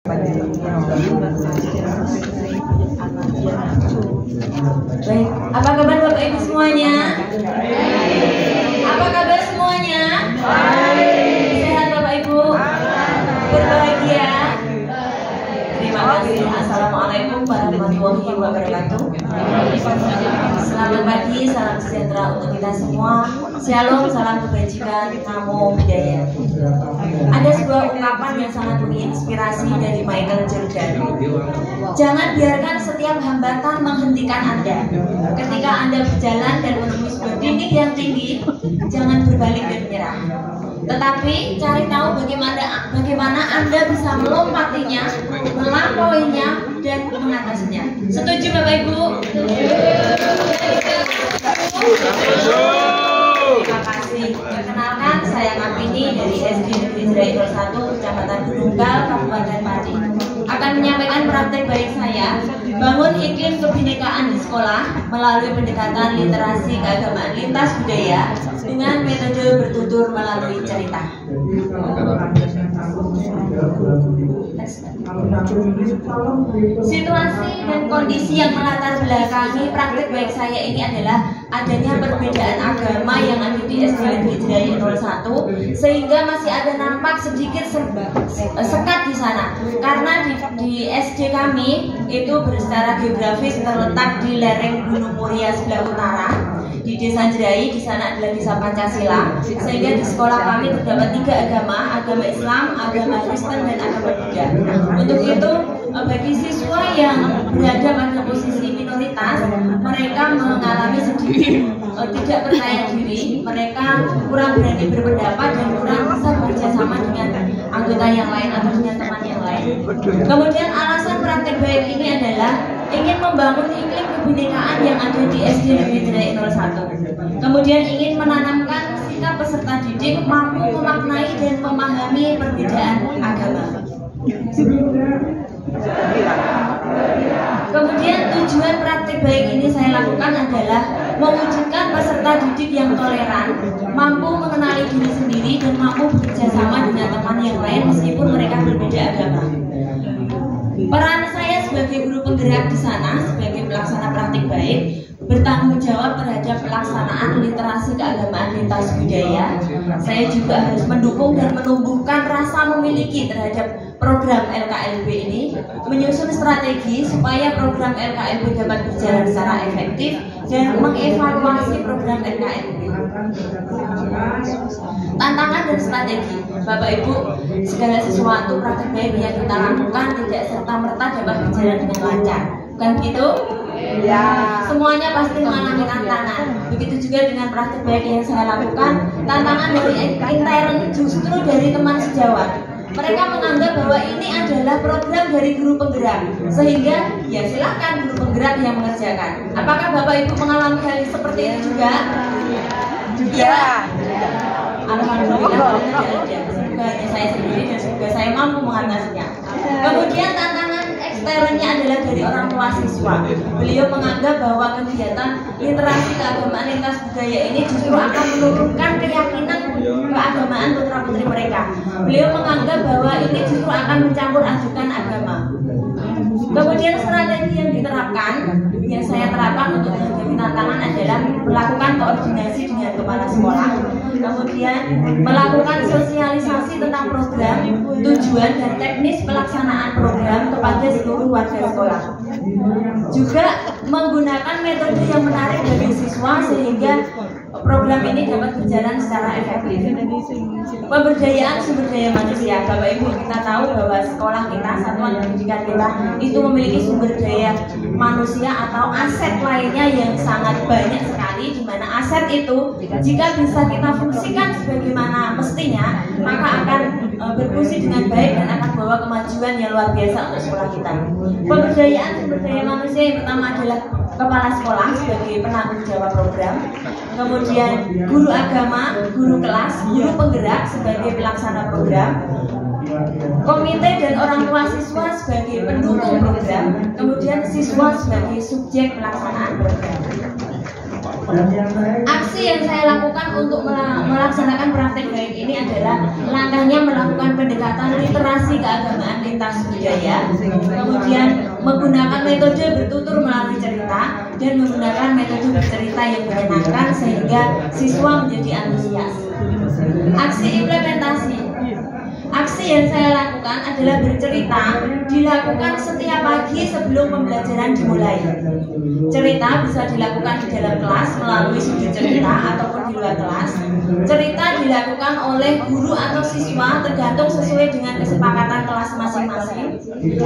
Baik, apa kabar Bapak Ibu semuanya? Apa kabar semuanya? Sehat Bapak Ibu? Berbahagia? Terima kasih. Assalamualaikum warahmatullahi wabarakatuh. Selamat pagi, salam sejahtera untuk kita semua. Shalom, salam kebajikan, namo buddhaya. Ada sebuah ungkapan yang sangat menginspirasi dari Michael Jordan. Jangan biarkan setiap hambatan menghentikan Anda. Ketika Anda berjalan dan menemui sebuah dinding yang tinggi, jangan berbalik dan menyerah. Tetapi cari tahu bagaimana Anda bisa melompatinya, melampauinya, dan mengatasinya. Setuju Bapak Ibu? Terima kasih. Perkenalkan, saya Kapini dari SD Negeri Jerai 01, Kecamatan Gununggal, Kabupaten Pati. Akan menyampaikan praktek baik saya, bangun iklim kebinekaan di sekolah melalui pendekatan literasi keagamaan lintas budaya dengan metode bertutur melalui cerita. Situasi dan kondisi yang melatar belakangi praktik baik saya ini adalah adanya perbedaan agama yang ada di SD Negeri Jerai 01, sehingga masih ada nampak sedikit sekat di sana. Karena di SD kami itu secara geografis terletak di lereng Gunung Muria sebelah utara, di Desa Jerai, di sana adalah Desa Pancasila, sehingga di sekolah kami terdapat 3 agama Islam, agama Kristen, dan agama Buddha. Untuk itu, bagi siswa yang berada pada posisi minoritas, mereka mengalami sedikit tidak percaya diri, mereka kurang berani berpendapat dan kurang bisa bekerjasama dengan anggota yang lain atau dengan teman yang lain. Kemudian alasan praktek baik ini adalah ingin membangun iklim kebinekaan yang ada di SD Negeri Jerai 01. Kemudian ingin menanamkan sikap peserta didik mampu memaknai dan memahami perbedaan agama. Kemudian tujuan praktik baik ini saya lakukan adalah mewujudkan peserta didik yang toleran, mampu mengenali diri sendiri dan mampu bekerjasama dengan teman yang lain meskipun mereka berbeda agama. Peran saya sebagai guru penggerak di sana, sebagai pelaksana praktik baik, bertanggung jawab terhadap pelaksanaan literasi keagamaan lintas budaya. Saya juga harus mendukung dan menumbuhkan rasa memiliki terhadap program LKLB ini, menyusun strategi supaya program LKLB dapat berjalan secara efektif dan mengevaluasi program LKLB. Tantangan dan strategi, Bapak Ibu, segala sesuatu praktik baik yang kita lakukan tidak serta-merta dapat berjalan dengan lancar, bukan begitu? Ya. Semuanya pasti mengalami tantangan. Begitu juga dengan praktik baik yang saya lakukan. Tantangan dari intern justru dari teman sejawat. Mereka menganggap bahwa ini adalah program dari guru penggerak, sehingga ya silakan guru penggerak yang mengerjakan. Apakah Bapak Ibu mengalami hal seperti itu juga? Ya. Alhamdulillah, semoga hanya saya sendiri dan semoga saya mampu mengatasinya. Kemudian tantangan eksternnya adalah dari orang tua siswa. Beliau menganggap bahwa kegiatan literasi keagamaan lintas budaya ini justru akan menurunkan keyakinan keagamaan putra-putri mereka. Beliau menganggap bahwa ini justru akan mencampur adukan agama. Kemudian strategi yang diterapkan, yang saya terapkan untuk menghadapi tantangan adalah melakukan koordinasi dengan kepala sekolah, kemudian melakukan sosialisasi tentang program, tujuan dan teknis pelaksanaan program kepada seluruh warga sekolah. Juga menggunakan metode yang menarik bagi siswa sehingga program ini dapat berjalan secara efektif. Pemberdayaan sumber daya manusia, Bapak Ibu, kita tahu bahwa sekolah kita, satuan pendidikan kita itu memiliki sumber daya manusia atau aset lainnya yang sangat banyak sekali, di mana aset itu jika bisa kita fungsikan sebagaimana mestinya, maka akan berfungsi dengan baik dan akan membawa kemajuan yang luar biasa untuk sekolah kita. Pemberdayaan sumber daya manusia yang pertama adalah kepala sekolah sebagai penanggung jawab program, kemudian guru agama, guru kelas, guru penggerak sebagai pelaksana program, komite dan orang tua siswa sebagai pendukung program, kemudian siswa sebagai subjek pelaksanaan program. Aksi yang saya lakukan untuk melaksanakan praktek baik ini adalah langkahnya melakukan pendekatan literasi keagamaan lintas budaya, kemudian menggunakan metode bertutur melalui cerita dan menggunakan metode bercerita yang menyenangkan sehingga siswa menjadi antusias. Aksi implementasi. Aksi yang saya lakukan adalah bercerita, dilakukan setiap pagi sebelum pembelajaran dimulai. Cerita bisa dilakukan di dalam kelas melalui sudut cerita ataupun di luar kelas. Cerita dilakukan oleh guru atau siswa tergantung sesuai dengan kesepakatan kelas masing-masing.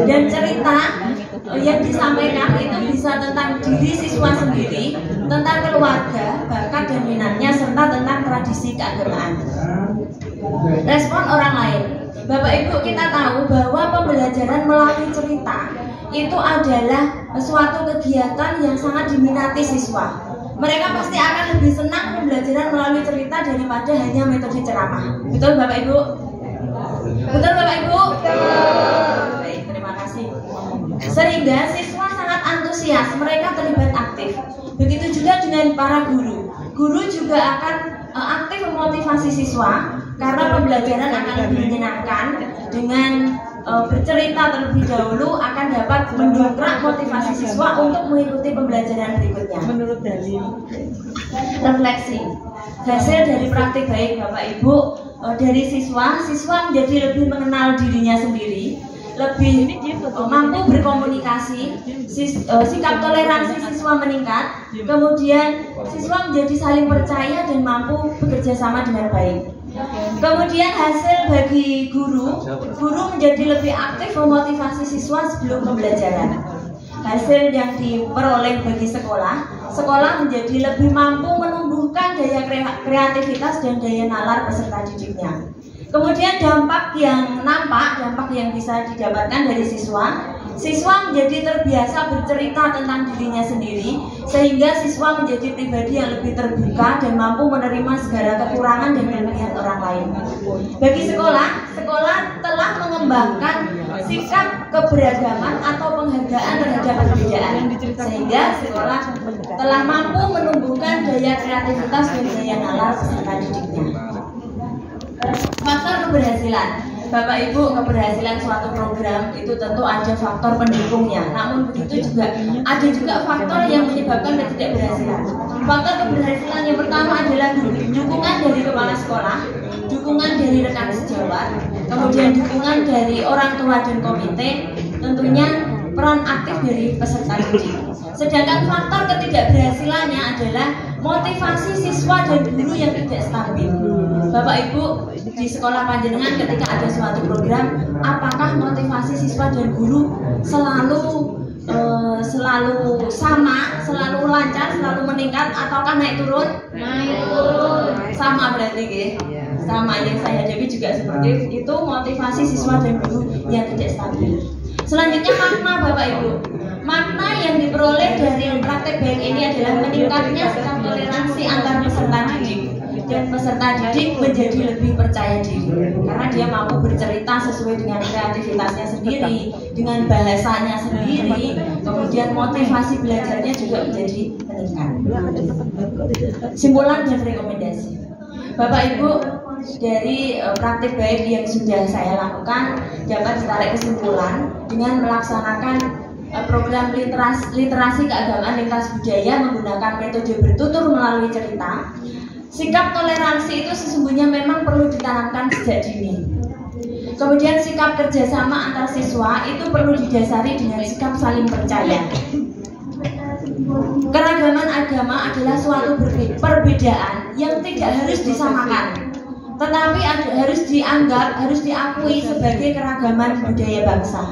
Dan cerita yang disampaikan itu bisa tentang diri siswa sendiri, tentang keluarga, bakat dan minatnya, serta tentang tradisi keagamaan. Respon orang lain. Bapak Ibu, kita tahu bahwa pembelajaran melalui cerita itu adalah suatu kegiatan yang sangat diminati siswa. Mereka pasti akan lebih senang pembelajaran melalui cerita daripada hanya metode ceramah. Betul Bapak Ibu? Betul Bapak Ibu? Baik, terima kasih. Sehingga siswa sangat antusias, mereka terlibat aktif. Begitu juga dengan para guru. Guru juga akan aktif memotivasi siswa karena pembelajaran akan lebih menyenangkan. Dengan bercerita terlebih dahulu akan dapat mendongkrak motivasi siswa untuk mengikuti pembelajaran berikutnya. Menurut dalil. Refleksi. Hasil dari praktik baik Bapak Ibu dari siswa menjadi lebih mengenal dirinya sendiri, lebih mampu berkomunikasi, sikap toleransi siswa meningkat, kemudian siswa menjadi saling percaya dan mampu bekerja sama dengan baik. Kemudian hasil bagi guru menjadi lebih aktif memotivasi siswa sebelum pembelajaran. Hasil yang diperoleh bagi sekolah menjadi lebih mampu menumbuhkan daya kreativitas dan daya nalar peserta didiknya. Kemudian dampak yang bisa didapatkan dari siswa menjadi terbiasa bercerita tentang dirinya sendiri, sehingga siswa menjadi pribadi yang lebih terbuka dan mampu menerima segala kekurangan dan kelebihan orang lain. Bagi sekolah telah mengembangkan sikap keberagaman atau penghargaan terhadap perbedaan, sehingga sekolah telah mampu menumbuhkan daya kreativitas dan daya nalar peserta didiknya. Faktor keberhasilan. Bapak Ibu, keberhasilan suatu program itu tentu ada faktor pendukungnya. Namun begitu juga ada faktor yang menyebabkan ketidakberhasilan. Faktor keberhasilan yang pertama adalah dukungan dari kepala sekolah, dukungan dari rekan sejawat, kemudian dukungan dari orang tua dan komite, tentunya peran aktif dari peserta didik. Sedangkan faktor ketidakberhasilannya adalah motivasi siswa dan guru yang tidak stabil. Bapak Ibu, di sekolah panjenengan ketika ada suatu program, apakah motivasi siswa dan guru selalu sama, selalu lancar, selalu meningkat, ataukah naik turun? Naik turun. Sama berarti ya? Sama yang saya hadapi juga seperti itu, motivasi siswa dan guru yang tidak stabil. Selanjutnya makna Bapak Ibu. Makna yang diperoleh dari praktek baik ini adalah meningkatnya sikap toleransi antar peserta didik, dan peserta didik menjadi lebih percaya diri karena dia mampu bercerita sesuai dengan kreativitasnya sendiri, dengan bahasanya sendiri, kemudian motivasi belajarnya juga menjadi meningkat. Simpulan dan rekomendasi. Bapak Ibu, dari praktik baik yang sudah saya lakukan dapat ditarik kesimpulan dengan melaksanakan program literasi keagamaan lintas budaya menggunakan metode bertutur melalui cerita. Sikap toleransi itu sesungguhnya memang perlu ditanamkan sejak dini. Kemudian sikap kerjasama antar siswa itu perlu didasari dengan sikap saling percaya. Keragaman agama adalah suatu perbedaan yang tidak harus disamakan, tetapi harus diakui sebagai keragaman budaya bangsa.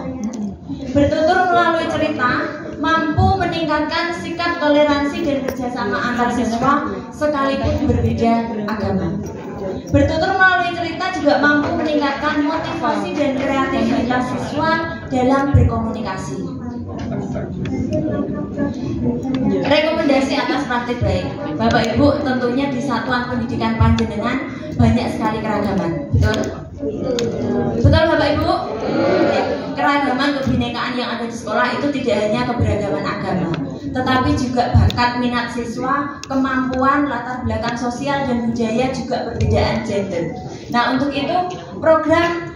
Bertutur melalui cerita mampu meningkatkan sikap toleransi dan kerjasama antar siswa sekalipun berbeda agama. Bertutur melalui cerita juga mampu meningkatkan motivasi dan kreativitas siswa dalam berkomunikasi. Rekomendasi atas praktik baik. Bapak Ibu, tentunya di satuan pendidikan panjenengan banyak sekali keragaman, betul? Betul Bapak Ibu? Ya, keragaman kebinekaan yang ada di sekolah itu tidak hanya keberagaman agama, tetapi juga bakat minat siswa, kemampuan, latar belakang sosial dan budaya, juga perbedaan gender. Nah, untuk itu program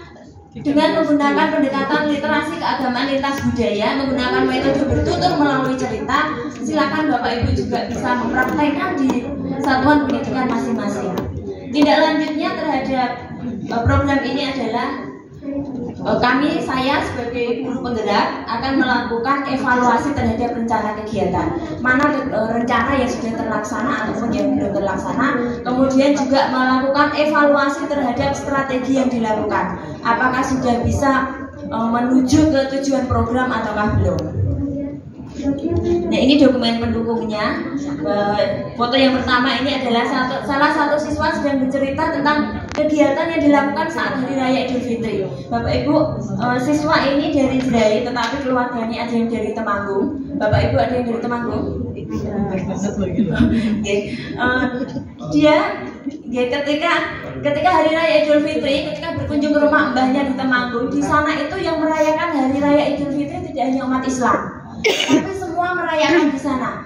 dengan menggunakan pendekatan literasi keagamaan lintas budaya, menggunakan metode bertutur melalui cerita, silakan Bapak Ibu juga bisa mempraktekkan di satuan pendidikan masing-masing. Tindak lanjutnya terhadap program ini adalah saya sebagai guru penggerak akan melakukan evaluasi terhadap rencana kegiatan, mana rencana yang sudah terlaksana ataupun yang belum terlaksana, kemudian juga melakukan evaluasi terhadap strategi yang dilakukan, apakah sudah bisa menuju ke tujuan program ataukah belum. Nah, ini dokumen pendukungnya. Foto yang pertama ini adalah salah satu siswa sedang bercerita tentang kegiatan yang dilakukan saat Hari Raya Idul Fitri. Bapak Ibu, siswa ini dari Jrai, tetapi keluarganya ada yang dari Temanggung. Bapak Ibu ada yang dari Temanggung? Dia ketika Hari Raya Idul Fitri, ketika berkunjung ke rumah mbahnya di Temanggung, di sana itu yang merayakan Hari Raya Idul Fitri tidak hanya umat Islam, tapi semua merayakan di sana.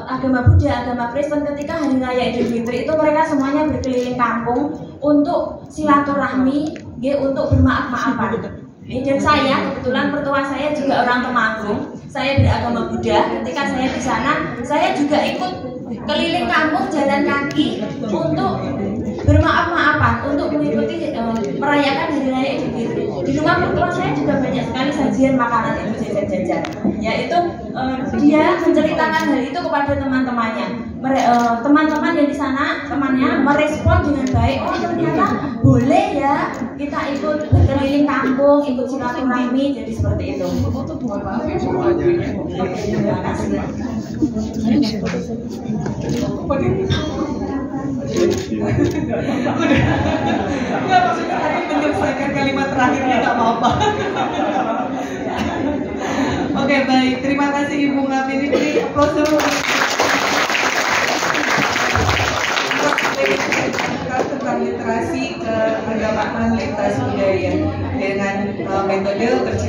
Agama Buddha, agama Kristen, ketika Hari Raya Idul Fitri itu mereka semuanya berkeliling kampung untuk silaturahmi, untuk bermaaf-maafan. Dan saya kebetulan mertua saya juga orang Temanggung, saya beragama Buddha. Ketika saya di sana, saya juga ikut keliling kampung jalan kaki untuk bermaaf-maafan, untuk mengikuti merayakan Hari Raya Idul Fitri. Di rumah mertua saya juga banyak sekali sajian makanan itu jajan-jajan. Yaitu dia menceritakan hal itu kepada teman-temannya. Teman-teman yang di sana, temannya merespon dengan baik. Oh, ternyata boleh ya kita ikut berkeliling kampung, ikut silaturahmi, jadi seperti itu. Terima kasih. Enggak, maksudnya tadi menyelesaikan kalimat terakhirnya nggak apa-apa. Oke, baik, terima kasih Ibu Ngapini. Beri aplaus dulu. Tentang literasi keagamaan lintas budaya dengan metode bercerita.